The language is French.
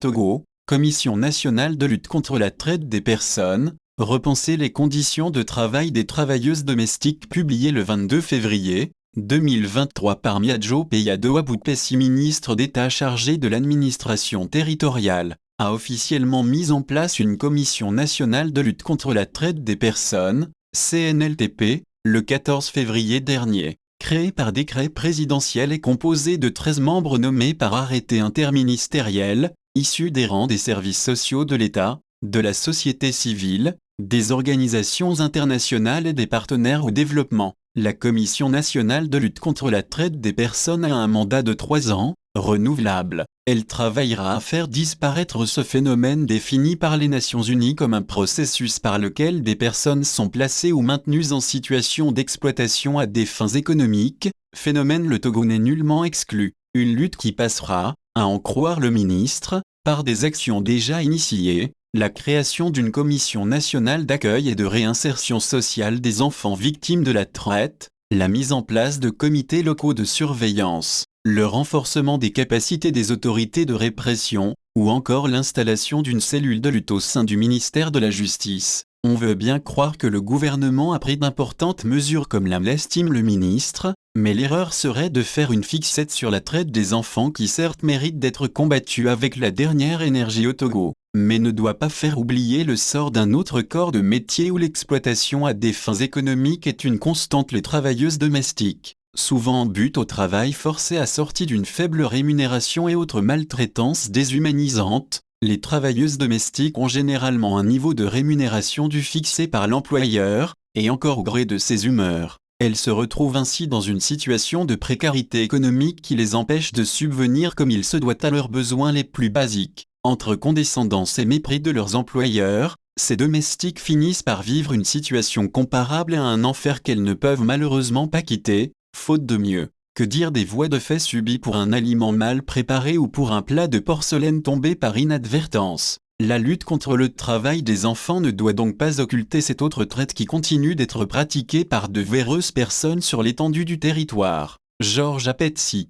Togo, Commission nationale de lutte contre la traite des personnes, repenser les conditions de travail des travailleuses domestiques publié le 22 février 2023 par Miadjo Peyadoa Boutpessi, ministre d'État chargé de l'administration territoriale, a officiellement mis en place une commission nationale de lutte contre la traite des personnes, CNLTP, le 14 février dernier. Créée par décret présidentiel et composée de 13 membres nommés par arrêté interministériel, issus des rangs des services sociaux de l'État, de la société civile, des organisations internationales et des partenaires au développement. La Commission nationale de lutte contre la traite des personnes a un mandat de 3 ans, renouvelable. Elle travaillera à faire disparaître ce phénomène défini par les Nations Unies comme un processus par lequel des personnes sont placées ou maintenues en situation d'exploitation à des fins économiques, phénomène le Togo n'est nullement exclu. Une lutte qui passera, à en croire le ministre, par des actions déjà initiées, la création d'une commission nationale d'accueil et de réinsertion sociale des enfants victimes de la traite, la mise en place de comités locaux de surveillance, le renforcement des capacités des autorités de répression, ou encore l'installation d'une cellule de lutte au sein du ministère de la Justice. On veut bien croire que le gouvernement a pris d'importantes mesures comme l'estime le ministre, mais l'erreur serait de faire une fixette sur la traite des enfants qui certes mérite d'être combattue avec la dernière énergie au Togo, mais ne doit pas faire oublier le sort d'un autre corps de métier où l'exploitation à des fins économiques est une constante, les travailleuses domestiques, souvent en but au travail forcé assorti d'une faible rémunération et autres maltraitances déshumanisantes. Les travailleuses domestiques ont généralement un niveau de rémunération dû fixé par l'employeur, et encore au gré de ses humeurs. Elles se retrouvent ainsi dans une situation de précarité économique qui les empêche de subvenir comme il se doit à leurs besoins les plus basiques. Entre condescendance et mépris de leurs employeurs, ces domestiques finissent par vivre une situation comparable à un enfer qu'elles ne peuvent malheureusement pas quitter, faute de mieux. Que dire des voies de fait subies pour un aliment mal préparé ou pour un plat de porcelaine tombé par inadvertance? La lutte contre le travail des enfants ne doit donc pas occulter cette autre traite qui continue d'être pratiquée par de véreuses personnes sur l'étendue du territoire. Georges Apetsi.